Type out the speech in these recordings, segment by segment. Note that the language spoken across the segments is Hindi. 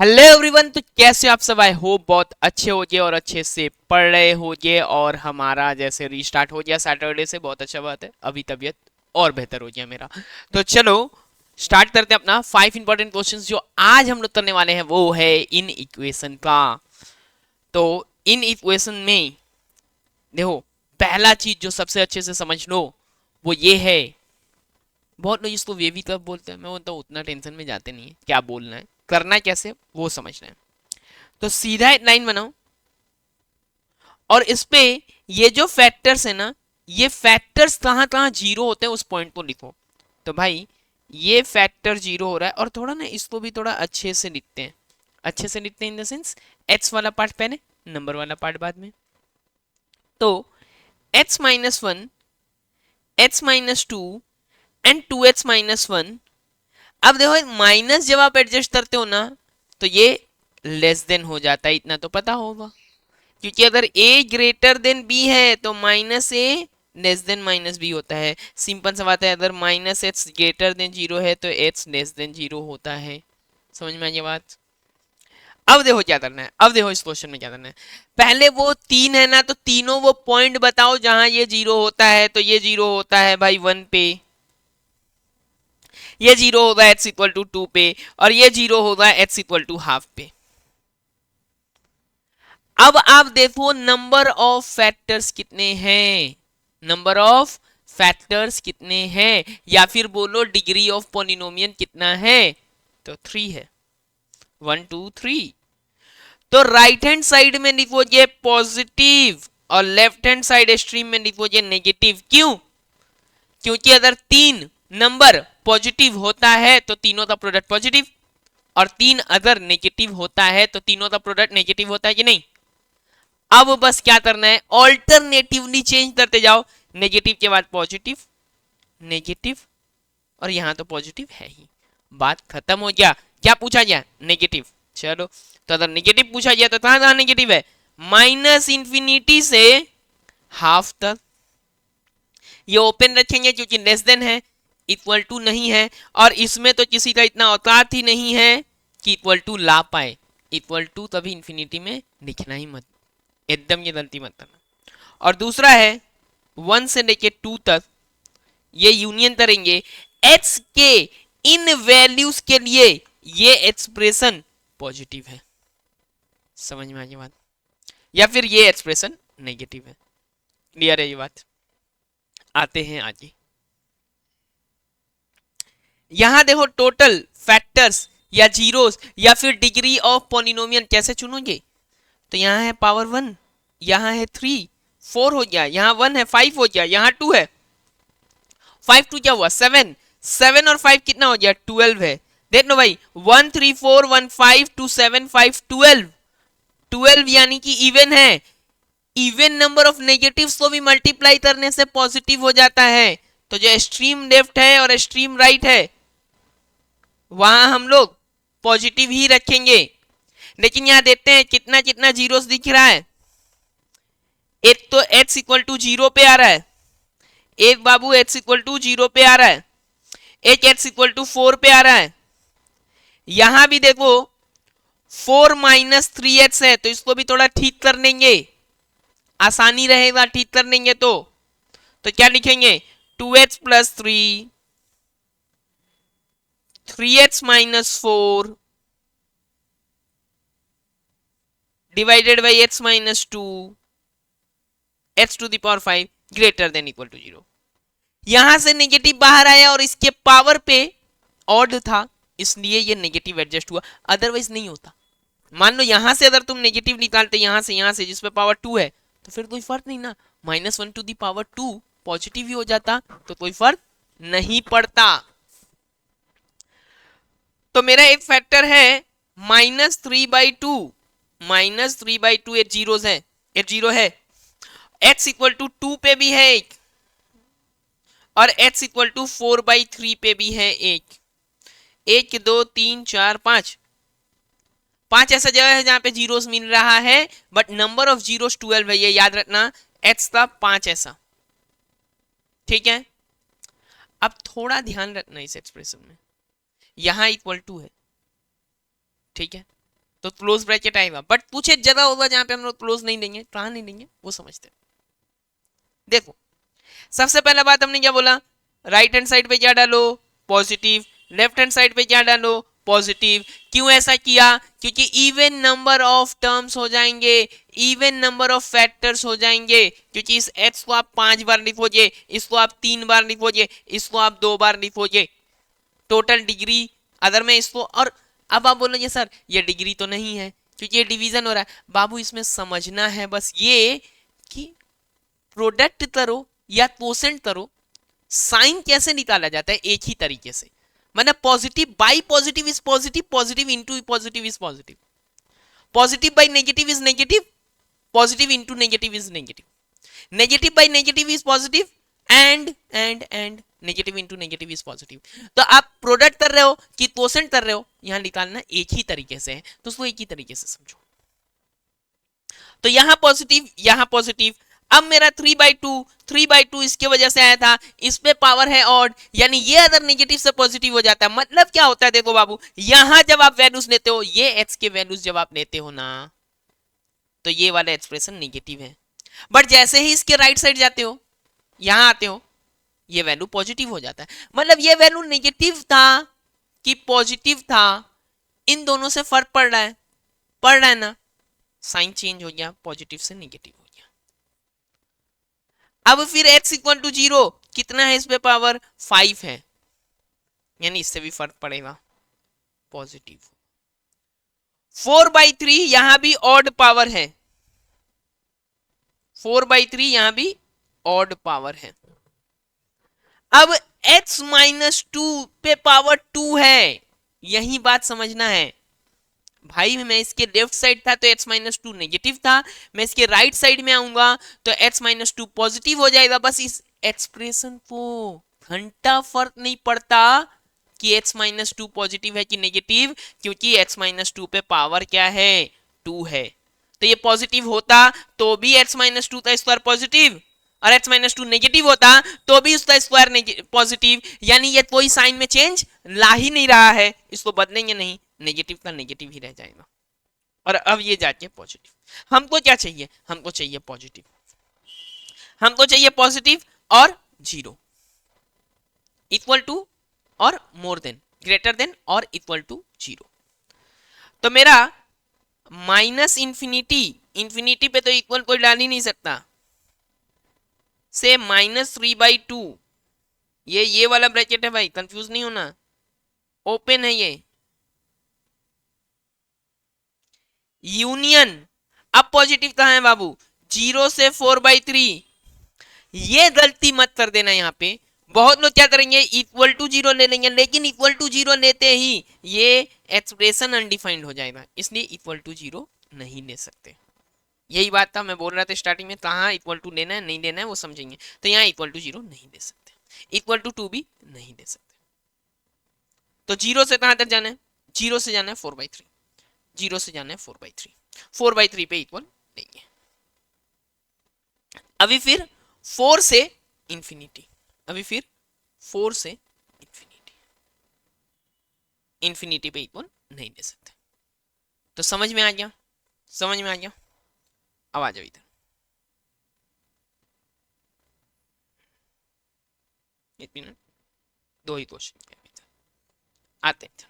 Hello everyone. तो कैसे आप सब? आई होप बहुत अच्छे होगे और अच्छे से पढ़ रहे होगे। और हमारा जैसे रीस्टार्ट हो गया सैटरडे से, बहुत अच्छा बात है। अभी तबीयत और बेहतर हो गया मेरा। तो चलो स्टार्ट करते हैं अपना 5 इंपॉर्टेंट क्वेश्चंस जो आज हम लोग करने वाले हैं, वो है इन इक्वेशन का। तो इन इक्वेशन में देखो, पहला चीज जो सबसे अच्छे से समझ लो वो ये है। बहुत लोग इसको वे भी कब बोलते हैं, मैं बोलता हूँ उतना टेंशन में जाते नहीं है, क्या बोलना है करना है कैसे वो समझना है। तो सीधा एक लाइन बनाओ और इस पे ये जो फैक्टर्स है ना, ये फैक्टर्स कहाँ कहाँ जीरो होते हैं उस पॉइंट को लिखो। तो भाई ये फैक्टर जीरो हो रहा है, और थोड़ा ना इसको भी थोड़ा अच्छे से लिखते हैं। अच्छे से लिखते हैं इन द सेंस, एच वाला पार्ट पहले, नंबर वाला पार्ट बाद में। तो x-1, x-2 एंड 2x-1। अब देखो माइनस जब आप एडजस्ट करते हो ना, तो ये लेस देन हो जाता है, इतना तो पता होगा। क्योंकि अगर a ग्रेटर देन b है तो माइनस ए लेस देन माइनस बी होता है। सिंपल सा बात है, अगर minus H greater than zero है तो एच लेस देन जीरो होता है। समझ में आई ये बात? अब देखो क्या करना है, अब देखो इस क्वेश्चन में क्या करना है। पहले वो तीन है ना, तो तीनों वो पॉइंट बताओ जहां ये जीरो होता है। तो ये जीरो होता है भाई 1 पे, ये जीरो होगा एच इक्वल टू 2 पे, और ये जीरो होगा एच इक्वल टू हाफ पे। अब आप देखो नंबर ऑफ फैक्टर्स कितने हैं, नंबर ऑफ फैक्टर्स कितने हैं, या फिर बोलो डिग्री ऑफ पॉलिनोमियल कितना है। तो 3 है, 1 2 3। तो राइट हैंड साइड में लिखोगे पॉजिटिव और लेफ्ट हैंड साइड एक्सट्रीम में लिखोगे नेगेटिव। क्यों? क्योंकि अगर तीन नंबर पॉजिटिव होता है तो तीनों का प्रोडक्ट पॉजिटिव, और तीन अगर नेगेटिव होता है तो तीनों का प्रोडक्ट नेगेटिव होता है कि नहीं। अब बस क्या करना है, ऑल्टरनेटिवली चेंज करते जाओ। नेगेटिव के बाद पॉजिटिव, नेगेटिव, और यहां तो पॉजिटिव है ही, बात खत्म हो गया। क्या पूछा गया? नेगेटिव। चलो, तो अगर नेगेटिव पूछा गया तो कहां कहां नेगेटिव है? माइनस इंफिनिटी से हाफ तक। ये ओपन रखेंगे क्योंकि लेस देन है, इक्वल टू नहीं है, और इसमें तो किसी का इतना औकात ही नहीं है कि इक्वल टू ला पाए। इक्वल टू तभी इंफिनिटी में लिखना ही मत, एकदम ये गलती मत करना। और दूसरा है 1 से लेके 2 तक ये यूनियन करेंगे x के इन वैल्यूज के लिए, ये एक्सप्रेशन पॉजिटिव है। समझ में आ गई बात? या फिर ये एक्सप्रेशन नेगेटिव है। क्लियर है ये बात? आते हैं आगे। यहां देखो टोटल फैक्टर्स या जीरोस या फिर डिग्री ऑफ पॉलिनोमियल कैसे चुनोगे। तो यहाँ है पावर 1, यहाँ है 3, 4 हो गया, यहाँ 1 है 5 हो गया, यहाँ 2 है 5 2 क्या हुआ 7, 7 और 5 कितना हो गया 12 है। देख लो भाई 1 3 4 1 5 2 7 5 12, 12 यानी कि इवन है। इवन नंबर ऑफ नेगेटिव्स को भी मल्टीप्लाई करने से पॉजिटिव हो जाता है। तो जो एक्सट्रीम लेफ्ट है और एक्सट्रीम राइट है वहां हम लोग पॉजिटिव ही रखेंगे। लेकिन यहां देखते हैं कितना कितना जीरोस दिख रहा है। एक तो x इक्वल टू जीरो पे आ रहा है, एक बाबू x इक्वल टू जीरो पे आ रहा है, एक x इक्वल टू 4 पे आ रहा है। यहां भी देखो 4 माइनस 3x है, तो इसको भी थोड़ा ठीक कर लेंगे, आसानी रहेगा ठीक कर लेंगे। तो क्या लिखेंगे 2x plus 3, 3x minus 4 divided by x minus 2, x to the power 5 greater than equal to 0। यहां से नेगेटिव बाहर आया और इसके पावर पे ऑड था, इसलिए ये नेगेटिव एडजस्ट हुआ, अदरवाइज नहीं होता। मान लो यहां से अगर तुम नेगेटिव निकालते यहां से जिसपे पावर 2 है, तो फिर कोई फर्क नहीं ना, -1 टू दी पावर 2 पॉजिटिव ही हो जाता, तो कोई फर्क नहीं पड़ता। तो मेरा एक फैक्टर है -3/2, -3/2 एट जीरोस है, एट जीरो है। x इक्वल टू 2 पे भी है एक, और x इक्वल टू 4/3 पे भी है एक। 1 2 3 4 5, 5 ऐसा जगह है जहां पे जीरोस मिल रहा है, बट नंबर ऑफ जीरोस 12 है, ये याद रखना। x का 5 ऐसा, ठीक है। अब थोड़ा ध्यान रखना इस एक्सप्रेशन में, यहां इक्वल टू है, ठीक है। तो क्लोज ब्रैकेट आएगा, बट कुछ एक जगह होगा जहां पे हम लोग क्लोज नहीं देंगे, कहां नहीं देंगे वो समझते हैं। देखो सबसे पहला बात हमने क्या बोला, राइट हैंड साइड पे क्या डालो, पॉजिटिव, लेफ्ट हैंड साइड पे क्या डालो, पॉजिटिव। क्यों ऐसा किया, क्योंकि इवन नंबर ऑफ टर्म्स हो जाएंगे, इवन नंबर ऑफ फैक्टर्स हो जाएंगे, क्योंकि इस x को आप 5 बार लिखोगे, इसको आप 3 बार लिखोगे, इसको आप 2 बार लिखोगे, टोटल डिग्री। अगर मैं इसको, और अब आप बोलोगे सर ये डिग्री तो नहीं है क्योंकि ये डिवीजन हो रहा है, बाबू इसमें समझना है बस ये कि प्रोडक्ट करो या क्वोशेंट करो, साइन कैसे निकाला जाता है, एक ही तरीके से। मतलब positive by positive is positive, positive into positive is positive, positive by negative is negative, positive into negative is negative, negative by negative is positive, and negative into negative is positive. तो आप प्रोडक्ट कर रहे हो कि क्वोशेंट कर रहे हो, यहां निकालना एक ही तरीके से है, तो उसको एक ही तरीके से समझो। तो यहां पॉजिटिव, यहां पॉजिटिव। अब मेरा 3/2 इसके वजह से आया था, इस पे पावर है ऑड, यानी ये अगर नेगेटिव से पॉजिटिव हो जाता है, मतलब क्या होता है, देखो बाबू यहां जब आप वैल्यूज लेते हो, ये x के वैल्यूज जब आप लेते हो ना, तो ये वाला एक्सप्रेशन नेगेटिव है, बट जैसे ही इसके राइट साइड जाते हो, यहां आते हो, ये वैल्यू पॉजिटिव हो जाता है। मतलब ये वैल्यू नेगेटिव था कि पॉजिटिव था, इन दोनों से फर्क पड़ रहा है ना, साइन चेंज हो गया, पॉजिटिव से नेगेटिव हो गया। अब फिर x इक्वल टू 0 कितना है, इस पे पावर 5 है, यानी इससे भी फर्क पड़ेगा, पॉजिटिव। 4/3 यहां भी ऑड पावर है, 4/3 यहां भी ऑड पावर है। अब x -2 पे पावर 2 है, यही बात समझना है भाई। मैं इसके लेफ्ट साइड था तो x -2 नेगेटिव था, मैं इसके राइट साइड में आऊंगा तो x -2 पॉजिटिव हो जाएगा। बस इस एक्सप्रेशन को घंटा फर्क नहीं पड़ता कि x -2 पॉजिटिव है कि नेगेटिव, क्योंकि x -2 पे पावर क्या है, 2 है। तो ये पॉजिटिव होता तो भी x -2 का स्क्वायर पॉजिटिव, और x -2 नेगेटिव होता तो भी उसका स्क्वायर पॉजिटिव, यानी ये कोई साइन में चेंज ला ही नहीं रहा है, इसको बदलेंगे नहीं, नेगेटिव का नेगेटिव ही रह जाएगा। और अब ये जाके पॉजिटिव, हमको क्या चाहिए, हमको चाहिए पॉजिटिव, हमको चाहिए पॉजिटिव और 0 इक्वल टू और मोर देन, ग्रेटर देन और इक्वल टू 0। तो मेरा माइनस इंफिनिटी, इंफिनिटी पे तो इक्वल कोई डाल ही नहीं सकता, से -3/2, ये वाला ब्रैकेट है भाई, कंफ्यूज नहीं होना, ओपन है ये, यूनियन। अब पॉजिटिव कहां है बाबू, 0 से 4/3, ये गलती मत कर देना यहाँ पे। बहुत लोग क्या करेंगे, इक्वल टू 0 ले लेंगे, लेकिन इक्वल टू 0 लेते ही ये एक्सप्रेशन अनडिफाइंड हो जाएगा, इसलिए इक्वल टू 0 नहीं ले सकते। यही बात था मैं बोल रहा था स्टार्टिंग में, कहाँ इक्वल टू लेना है नहीं लेना है वो समझेंगे। तो यहाँ इक्वल टू 0 नहीं ले सकते, इक्वल टू 2 भी नहीं ले सकते। तो 0 से कहां तक जाना है, 0 से जाना है 4/3, 0 से जाना है 4/3, 4/3 पे इक्वल लेंगे। अभी फिर 4 से इंफिनिटी, अभी फिर 4 से इंफिनिटी, इंफिनिटी पे इक्वल नहीं ले सकते। तो समझ में आ गया, समझ में आ गया। अब आ जाओ इधर, एक मिनट, 2 ही क्वेश्चन आते हैं।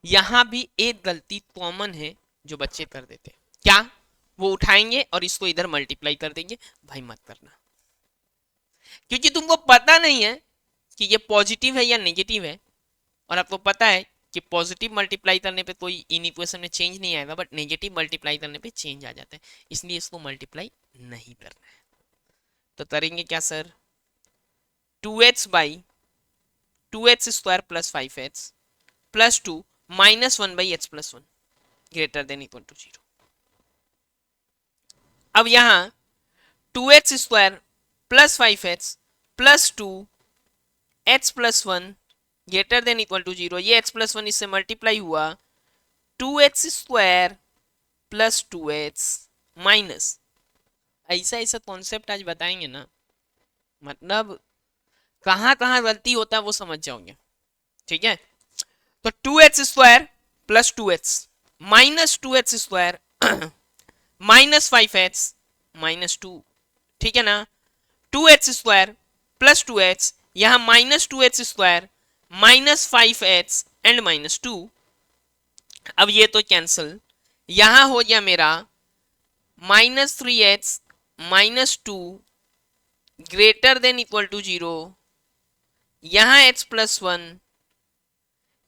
यहां भी एक गलती कॉमन है जो बच्चे कर देते हैं, क्या, वो उठाएंगे और इसको इधर मल्टीप्लाई कर देंगे। भाई मत करना, क्योंकि तुमको पता नहीं है कि ये पॉजिटिव है या नेगेटिव है, और आपको पता है कि पॉजिटिव मल्टीप्लाई करने पे कोई इन इक्वेशन में चेंज नहीं आएगा, बट नेगेटिव मल्टीप्लाई करने पे चेंज आ जाता है, इसलिए इसको मल्टीप्लाई नहीं करना है। तो करेंगे क्या sir, 2x/2x² + 5x + 2 -1/x + 1 greater than equal to 0। अब यहां 2x² + 5x + 2x + 1 greater than equal to 0, ये x + 1 इससे मल्टीप्लाई हुआ, 2x² + 2x माइनस, ऐसा ऐसा कॉन्सेप्ट आज बताएंगे ना, मतलब कहां कहां गलती होता है वो समझ जाओगे, ठीक है। तो 2x² + 2x minus two H square minus 5h minus two, ठीक है ना, 2h² प्लस 2h, यहां -2h² -5h एंड -2। अब ये तो कैंसल, यहां हो गया मेरा -3h -2 greater than equal to 0, यहां h+1,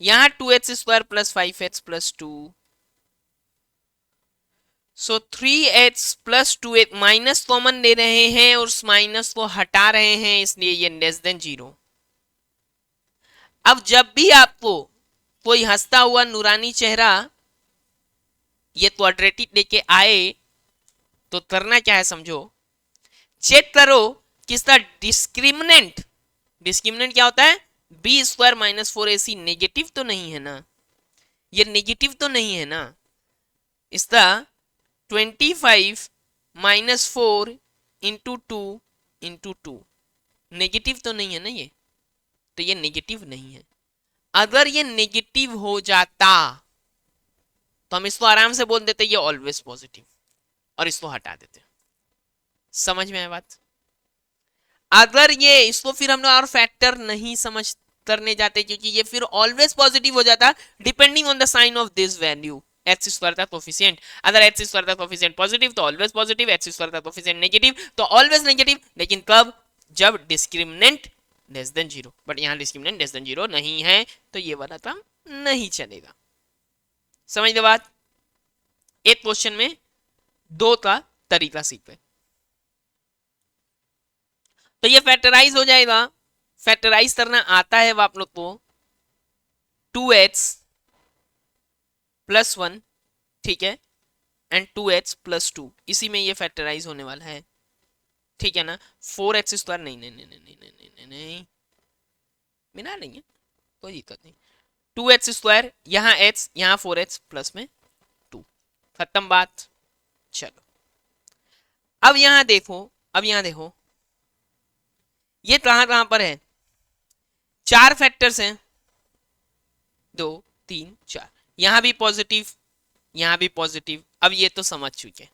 यहां 2h² प्लस 5h प्लस 2, सो 3h plus 2h minus common ले रहे हैं और उस माइनस को हटा रहे हैं, इसलिए ये लेस देन 0। अब जब भी आपको कोई हंसता हुआ नूरानी चेहरा ये क्वाड्रेटिक लेके आए तो करना क्या है समझो, चेक करो कि इसका डिस्क्रिमिनेंट, डिस्क्रिमिनेंट क्या होता है, b² -4ac नेगेटिव तो नहीं है ना, ये नेगेटिव तो नहीं है ना, इसका 25 -4 इंटू 2 इंटू 2 नेगेटिव तो नहीं है ना ये, तो ये नेगेटिव नहीं है। अगर ये नेगेटिव हो जाता तो हम इसको आराम से बोल देते ये ऑलवेज पॉजिटिव और इसको हटा देते। समझ में आया बात? अगर ये इसको फिर हम लोग और फैक्टर नहीं समझ करने जाते क्योंकि ये फिर ऑलवेज पॉजिटिव हो जाता depending on the sign of this value h² का कोफिशिएंट। अगर h² का कोफिशिएंट पॉजिटिव तो ऑलवेज पॉजिटिव, h² का कोफिशिएंट नेगेटिव तो ऑलवेज नेगेटिव, लेकिन कब, जब डिस्क्रिमिनेंट लेस देन 0। बट यहाँ डिस्क्रिमिनेंट लेस देन 0 नहीं है तो ये वाला काम नहीं चलेगा। समझ लो बात? एक क्वेश्चन में दो का तरीका सीख गए। तो ये फैक्टराइज हो जाएगा, फैक्टराइज करना आता है आप लोग को 2h प्लस 1, ठीक है, एंड 2h प्लस 2, इसी में ये फैक्टराइज होने वाला है, ठीक है ना। 4h² नहीं नहीं नहीं नहीं नहीं नहीं नहीं नहीं मिला नहीं है, कोई दिक्कत नहीं। 2h², यहाँ h, यहाँ 4h प्लस में 2, खत्म बात। चलो अब यहां देखो, अब यहां देखो ये कहां कहां पर है, चार फैक्टर्स हैं, 2 3 4, यहां भी पॉजिटिव, यहां भी पॉजिटिव। अब ये तो समझ चुके,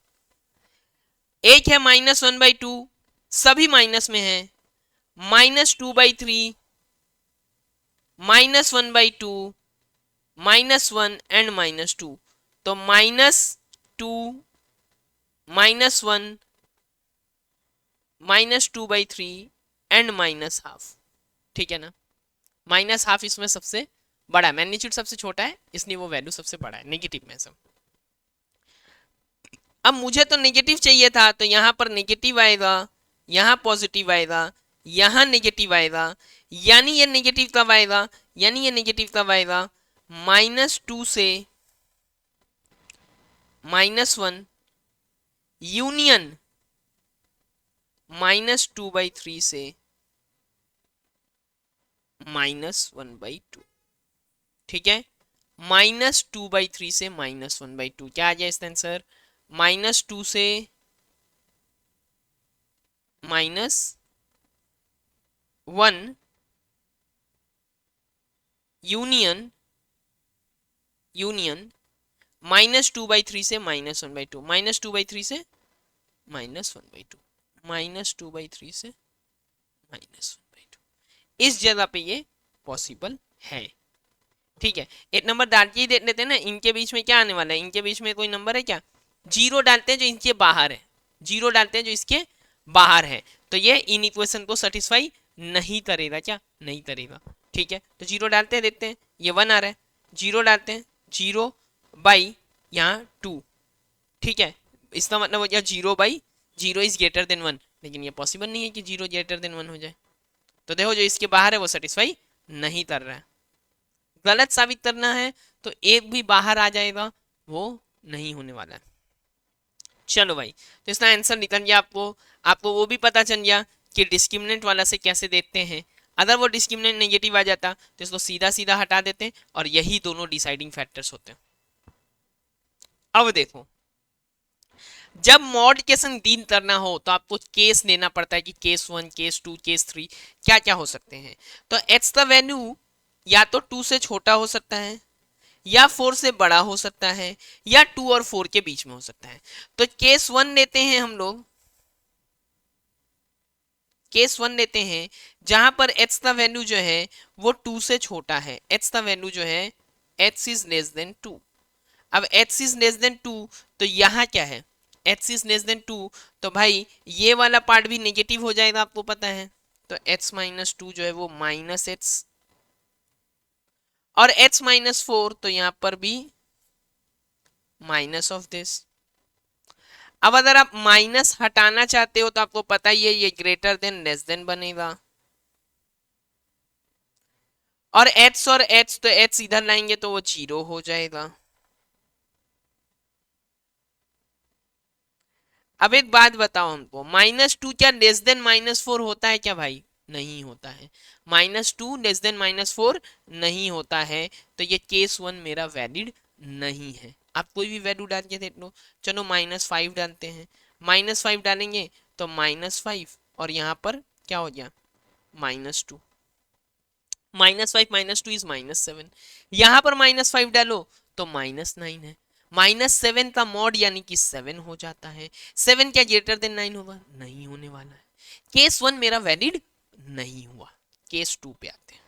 एक है -1/2, सभी माइनस में है, -2/3, -1/2, -1 एंड -2, तो -2 -1 -2/3 एंड -12, ठीक है ना। -12 इसमें सबसे बड़ा है, मैग्नीट्यूड सबसे छोटा है इसलिए वो वैल्यू सबसे बड़ा है नेगेटिव में सब। अब मुझे तो नेगेटिव चाहिए था तो यहां पर नेगेटिव आएगा, यहां पॉजिटिव आएगा, यहां नेगेटिव आएगा, यानी ये नेगेटिव कब आएगा, यानी ये नेगेटिव कब आएगा, -2 से -1 यूनियन -2/3 से -1/2, ठीक है। -2/3 से -1/2 क्या आ जाए इसका आंसर, -2 से -1 यूनियन -2/3 से -1/2, -2/3 से -1/2, -2/3 से -1/2, इस जगह पे ये पॉसिबल है, ठीक है। एक नंबर डाल के ही देख लेते हैं ना, इनके बीच में क्या आने वाला है, इनके बीच में कोई नंबर है क्या, 0 डालते हैं जो इनके बाहर है, 0 डालते हैं जो इसके बाहर है, तो ये इन इक्वेशन को सेटिस्फाई नहीं करेगा, क्या नहीं करेगा, ठीक है। तो 0 डालते हैं, देखते हैं ये 1 आ रहा है, 0 डालते हैं, 0 बाई यहाँ 2, ठीक है, इसका मतलब हो गया 0/0 इज ग्रेटर देन 1, लेकिन ये पॉसिबल नहीं है कि 0 ग्रेटर देन 1 हो जाए। तो देखो जो इसके बाहर है वो सेटिस्फाई नहीं कर रहा है, गलत साबित करना है तो एक भी बाहर आ जाएगा, वो नहीं होने वाला है। चलो भाई, तो इसका आंसर निकल गया आपको वो भी पता चल गया कि डिस्क्रिमिनेंट वाला से कैसे देखते हैं। अगर वो डिस्क्रिमिनेंट नेगेटिव आ जाता तो इसको सीधा सीधा हटा देते और यही दोनों डिसाइडिंग फैक्टर्स होते हैं। अब देखो, जब मॉडिफिकेशन डील करना हो तो आपको केस लेना पड़ता है कि केस 1, केस 2, केस 3 क्या क्या हो सकते हैं। तो x का वैल्यू या तो 2 से छोटा हो सकता है, या 4 से बड़ा हो सकता है, या 2 और 4 के बीच में हो सकता है। तो केस 1 लेते हैं हम लोग, केस 1 लेते हैं जहां पर h का वैल्यू जो है वो 2 से छोटा है, h का वैल्यू जो है h इज लेस देन 2। अब h इज लेस देन 2, तो यहाँ क्या है, h इज लेस देन 2, तो भाई ये वाला पार्ट भी नेगेटिव हो जाएगा, आपको पता है। तो h माइनस 2 जो है वो माइनस h, और h माइनस 4 तो यहां पर भी माइनस ऑफ दिस। अब अगर आप माइनस हटाना चाहते हो तो आपको पता ही है ये ग्रेटर देन लेस देन बनेगा, और h तो h इधर लाएंगे तो वो 0 हो जाएगा। अब एक बात बताओ हमको, -2 क्या लेस देन -4 होता है क्या भाई? नहीं होता है। -2 लेस देन -4 नहीं होता है, तो ये केस 1 मेरा वैलिड नहीं है। आप कोई भी वैल्यू डाल के देख लो। चलो -5 डालते हैं, -5 डालेंगे तो -5, और यहाँ पर क्या हो गया, -2, -5 -2 इज -7, यहाँ पर -5 डालो तो -9 है। -7 का मॉड यानी कि 7 हो जाता है। 7 क्या ग्रेटर देन 9 होगा? नहीं होने वाला है। केस 1 मेरा वैलिड नहीं हुआ। केस 2 पे आते हैं,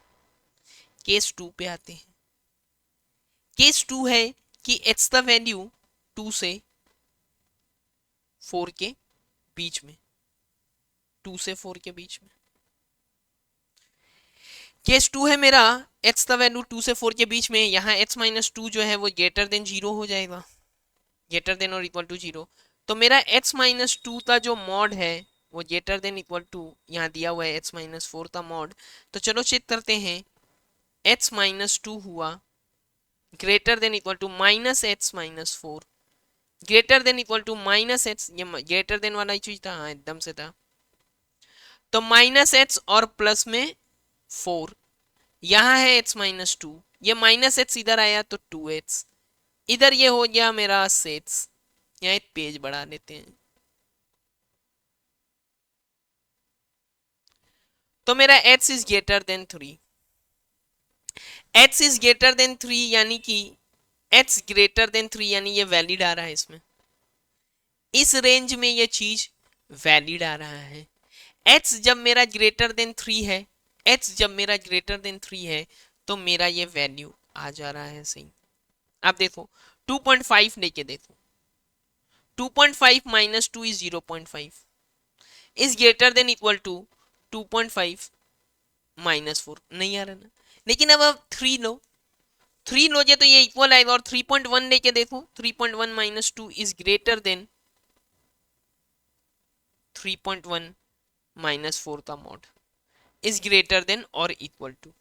केस 2 पे आते हैं। केस 2 है कि x का वैल्यू 2 से 4 के बीच में, 2 से 4 के बीच में। केस 2 है मेरा, x का वैल्यू 2 से 4 के बीच में, यहाँ x माइनस 2 जो है वो ग्रेटर देन 0 हो जाएगा, ग्रेटर देन और इक्वल टू 0। तो मेरा x माइनस 2 का जो मॉड है वो ग्रेटर देन इक्वल टू, यहाँ दिया हुआ है x माइनस 4 का मॉड। तो चलो चेक करते हैं, x माइनस 2 हुआ greater than equal to minus H minus 4, greater than equal to minus H, ये ग्रेटर देन वाला ही चीज था, हाँ एकदम से था। तो माइनस एच और प्लस में 4, यहाँ है h माइनस 2, ये माइनस एच इधर आया तो 2h, इधर ये हो गया मेरा सेट्स। यहाँ एक पेज बढ़ा लेते हैं, तो मेरा h is greater then 3, h is greater then 3 यानी कि h ग्रेटर देन 3 यानी ये वैलिड आ रहा है, इसमें इस रेंज में ये चीज वैलिड आ रहा है। h जब मेरा ग्रेटर देन 3 है, h जब मेरा ग्रेटर देन 3 है तो मेरा ये वैल्यू आ जा रहा है सही। आप देखो 2.5 लेके देखो, 2.5 minus 2 is 0.5, is greater than equal to 2.5 minus 4, नहीं आ रहा ना। लेकिन अब आप 3 लो, 3 लोगे तो ये इक्वल आएगा, और 3.1 लेके देखो, 3.1 minus 2 is greater then 3.1 minus 4 का मॉड, इज ग्रेटर देन और इक्वल टू,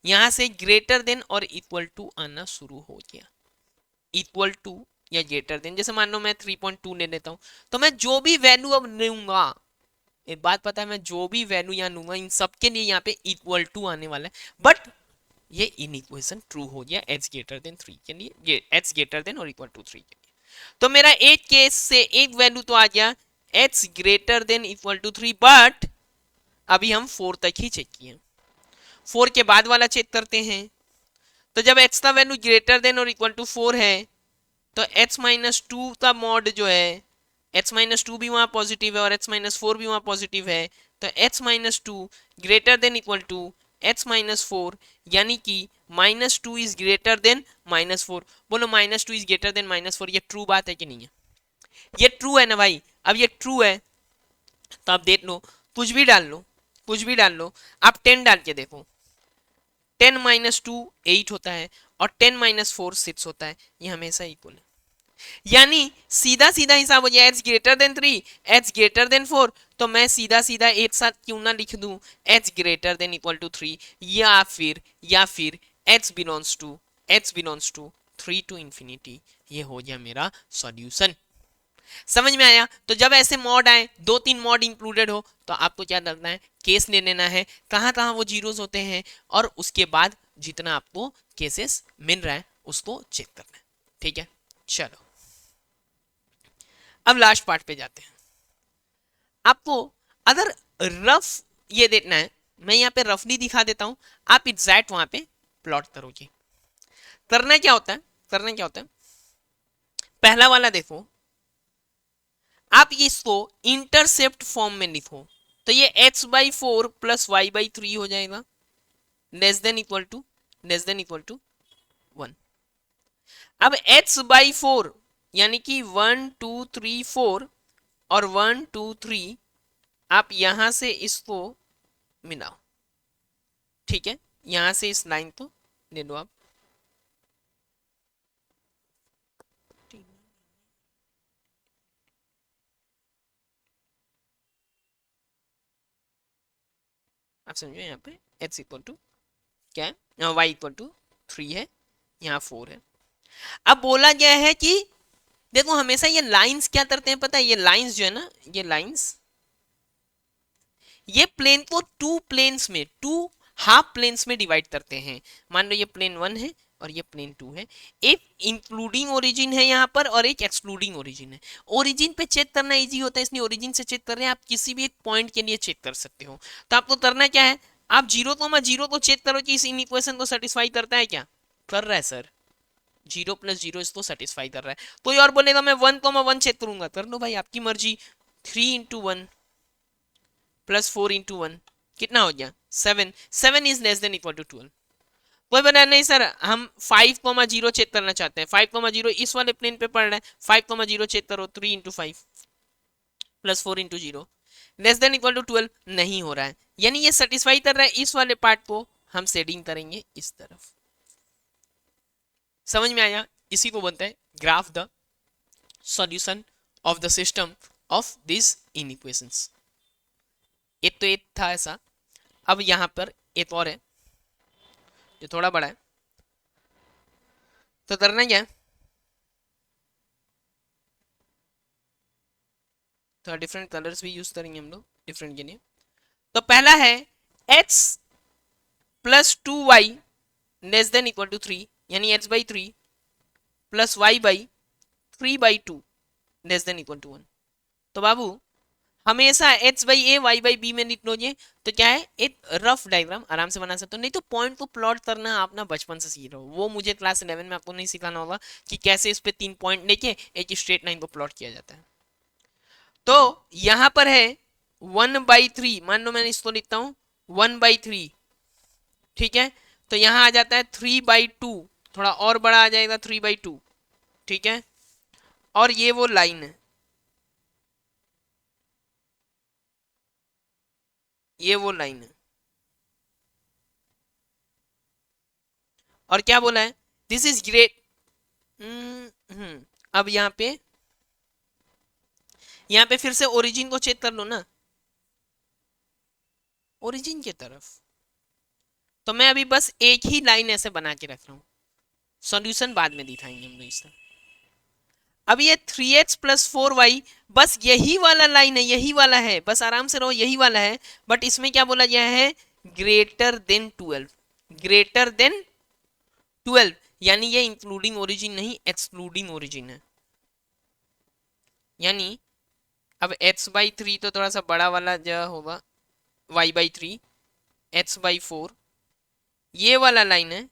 यहां से ग्रेटर देन और इक्वल टू आना शुरू हो गया। इक्वल टू या ग्रेटर देन, जैसे मान लो मैं 3.2 ले लेता हूं, तो मैं जो भी वैल्यू अब लूंगा, एक बात पता है, मैं जो भी वैल्यू यहाँ लूंगा इन सब के लिए यहाँ पे इक्वल टू आने वाला है। बट ये इन इक्वेशन ट्रू हो गया h ग्रेटर देन 3 के लिए, ये h ग्रेटर देन और इक्वल टू 3 के लिए। तो मेरा एक केस से एक वैल्यू तो आ गया h greater than equal to 3, but अभी हम 4 तक ही चेक किए, 4 के बाद वाला चेक करते हैं। तो जब h का वैल्यू ग्रेटर देन और इक्वल टू 4 है, तो h माइनस 2 का मॉड जो है, h माइनस 2 भी वहां पॉजिटिव है और h माइनस 4 भी वहां पॉजिटिव है, तो h minus 2 greater than equal to h minus 4, यानी कि minus 2 is greater than minus 4। बोलो minus 2 is greater than minus 4, ये ट्रू बात है कि नहीं है? ये ट्रू है ना भाई? अब ये ट्रू है तो आप देख लो, कुछ भी डाल लो, कुछ भी डाल लो, आप 10 डाल के देखो, 10 माइनस 2 8 होता है, और 10 माइनस 4 6 होता है, ये हमेशा इक्वल है। यानी सीधा सीधा हिसाब हो जाए, h greater then 3, h greater then 4, तो मैं सीधा सीधा एक साथ क्यों ना लिख दूं h greater than equal to 3, या फिर h belongs to 3 to infinity. ये हो गया मेरा सॉल्यूशन। समझ में आया? तो जब ऐसे मॉड आए, 2-3 मॉड इंक्लूडेड हो, तो आपको क्या करना है, केस ले लेना है कहाँ कहाँ वो जीरोस होते हैं, और उसके बाद जितना आपको केसेस मिल रहा है उसको चेक करना है। ठीक है, चलो अब लास्ट पार्ट पे जाते हैं। आपको अगर रफ ये देखना है, मैं यहाँ पे रफली दिखा देता हूँ, आप एग्जैक्ट वहां पे प्लॉट करोगे। करना क्या होता है, करना क्या होता है, पहला वाला देखो, आप इसको इंटरसेप्ट फॉर्म में लिखो, तो ये h/4 प्लस y/3 हो जाएगा, लेस देन इक्वल टू 1। अब h/4 यानी कि 1 2 3 4 और 1 2 3, आप यहां से इसको मिलाओ, ठीक है, यहां से इस लाइन को ले लो आप समझो, यहाँ पे h इक्वल टू क्या है, y इक्वल टू 3 है, यहाँ 4 है। अब बोला गया है कि देखो हमेशा ये लाइंस क्या करते हैं पता है, ये लाइंस जो है ना, ये लाइंस, ये प्लेन को टू प्लेन्स में, टू हाफ प्लेन्स में डिवाइड करते हैं। मान लो ये प्लेन 1 है और ये प्लेन 2 है, एक इंक्लूडिंग ओरिजिन है यहाँ पर और एक एक्सक्लूडिंग ओरिजिन है। ओरिजिन पे चेक करना इजी होता है, इसलिए ओरिजिन से चेक कर रहे हैं, आप किसी भी एक पॉइंट के लिए चेक कर सकते हो। तो आपको करना क्या है, आप 0,0 को चेक करो कि इस इन इक्वेशन को सेटिस्फाई करता है क्या, कर रहा है सर, 0 + 0 इसको सेटिस्फाई कर रहा है। कोई और बोलेगा मैं 1,1 चेक करूंगा, कर लो भाई, आपकी मर्जी। 3 × 1 + 4 × 1 कितना हो गया, 7। 7 is less than equal to 12। कोई बना नहीं सर, हम 5,0 चेक करना चाहते हैं, 5,0 इस वाले प्लेन पे पड़ रहा है, 5,0 चेक करो, 3 × 5 + 4 × 0 लेस देन इक्वल टू 12, नहीं हो रहा है, यानी ये सेटिस्फाई कर रहा है। इस वाले पार्ट को हम शेडिंग करेंगे इस तरफ, समझ में आया, इसी को बोलते हैं graph the solution of the system of this inequations. एक तो एक था ऐसा, अब यहां पर एक और है जो थोड़ा बड़ा है, तो करना क्या है, थोड़ा डिफरेंट कलर्स भी यूज करेंगे हम लोग डिफरेंट के लिए। तो पहला है x + 2y less than equal to 3, यानी h/3 plus y/3/2 less than equal to 1। तो बाबू हमेशा h/a y/b में लिख लो, तो क्या है, एक रफ डायग्राम आराम से बना सकते हो। नहीं तो पॉइंट को प्लॉट करना आप ना बचपन से सीख रहे हो, वो मुझे क्लास 11 में आपको नहीं सिखाना होगा कि कैसे इस पे 3 पॉइंट लेके एक स्ट्रेट लाइन को प्लॉट किया जाता है। तो यहां पर है 1/3, मान लो मैंने इसको लिखता हूं 1/3, ठीक है, तो यहां आ जाता है 3/2, थोड़ा और बड़ा आ जाएगा 3/2, ठीक है, और ये वो लाइन है, ये वो लाइन है, और क्या बोला है, दिस इज ग्रेट। अब यहाँ पे फिर से ओरिजिन को चेक कर लो ना, ओरिजिन की तरफ, तो मैं अभी बस एक ही लाइन ऐसे बना के रख रहा हूँ, सॉल्यूशन बाद में दिखाएंगे हम लोग इसका। अब ये 3x + 4y बस यही वाला लाइन है, यही वाला है, बस आराम से रहो, यही वाला है, बट इसमें क्या बोला गया है, ग्रेटर देन 12, ग्रेटर देन 12, यानी ये इंक्लूडिंग ओरिजिन नहीं, एक्सक्लूडिंग ओरिजिन है। यानी अब h/3 तो थोड़ा सा बड़ा वाला जो होगा, y/3, h/4 ये वाला लाइन है,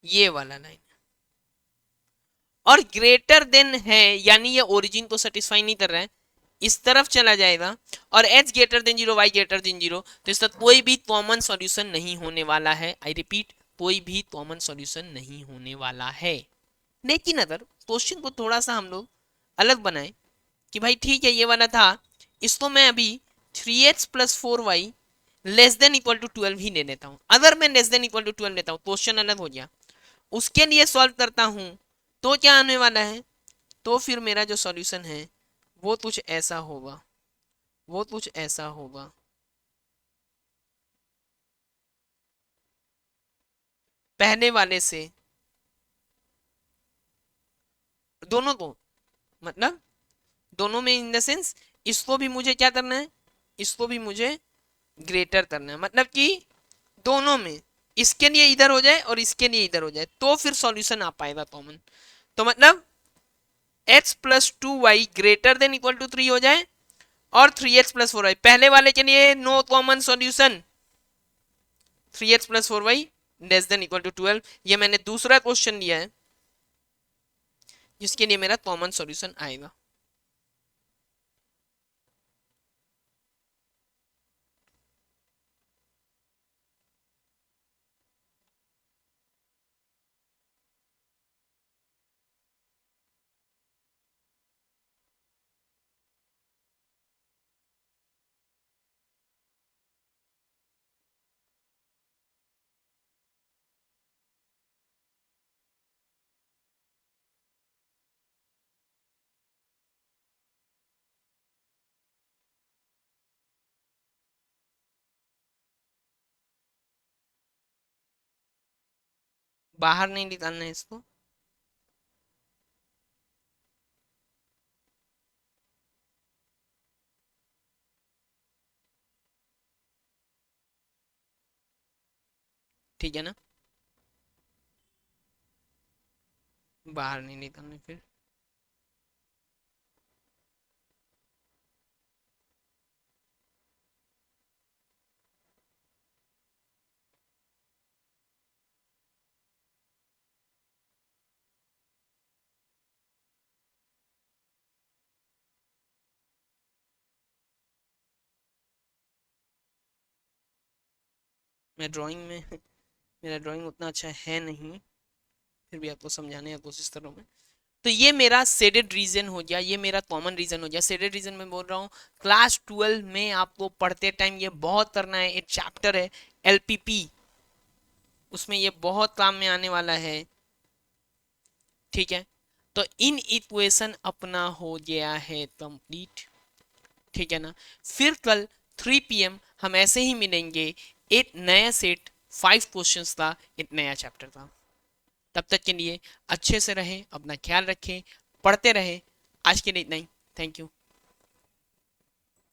ये वाला लाइन, और ग्रेटर देन है, यानी ये ओरिजिन को सेटिस्फाई नहीं कर रहा है, इस तरफ चला जाएगा, और h greater then 0 y greater than 0, तो इसका कोई भी कॉमन सॉल्यूशन नहीं होने वाला है। आई रिपीट, कोई भी कॉमन सॉल्यूशन नहीं होने वाला है। लेकिन अगर क्वेश्चन को थोड़ा सा हम लोग अलग बनाए कि भाई ठीक है ये वाला था, इसको मैं अभी 3x + 4y less than equal to 12 ही ले लेता हूँ, अगर मैं लेस देन इक्वल टू 12 लेता हूँ क्वेश्चन अलग हो गया, उसके लिए सॉल्व करता हूँ, तो क्या आने वाला है, तो फिर मेरा जो सॉल्यूशन है वो कुछ ऐसा होगा, वो कुछ ऐसा होगा। पहले वाले से दोनों को, मतलब दोनों में इन द सेंस, इसको भी मुझे क्या करना है, इसको भी मुझे ग्रेटर करना है, मतलब कि दोनों में, इसके लिए इधर हो जाए और इसके लिए इधर हो जाए, तो फिर सॉल्यूशन आ पाएगा कॉमन। तो मतलब x + 2y greater than equal to 3 हो जाए, और 3x+4y, पहले वाले के लिए no common solution, 3x+4y less than equal to 12। ये मैंने दूसरा क्वेश्चन लिया है जिसके लिए मेरा कॉमन सॉल्यूशन आएगा। बाहर नहीं निकालना है इसको। ठीक है ना, बाहर नहीं निकालना फिर। मैं ड्राइंग में मेरा ड्राइंग उतना अच्छा है नहीं, फिर भी आपको समझाने की कोशिश कर रहा हूँ मैं। तो ये मेरा शेडेड रीजन हो गया, ये मेरा कॉमन रीजन हो गया। शेडेड रीजन में बोल रहा हूँ क्लास 12 में आपको पढ़ते टाइम ये बहुत करना है। एक चैप्टर है एलपीपी, उसमें ये बहुत काम में आने वाला है। ठीक है, तो इन इक्वेशन अपना हो गया है कंप्लीट। ठीक है ना, फिर कल 3 PM हम ऐसे ही मिलेंगे, एक नया सेट 5 क्वेश्चंस का, एक नया चैप्टर का। तब तक के लिए अच्छे से रहें, अपना ख्याल रखें, पढ़ते रहें। आज के लिए इतना ही। Thank you.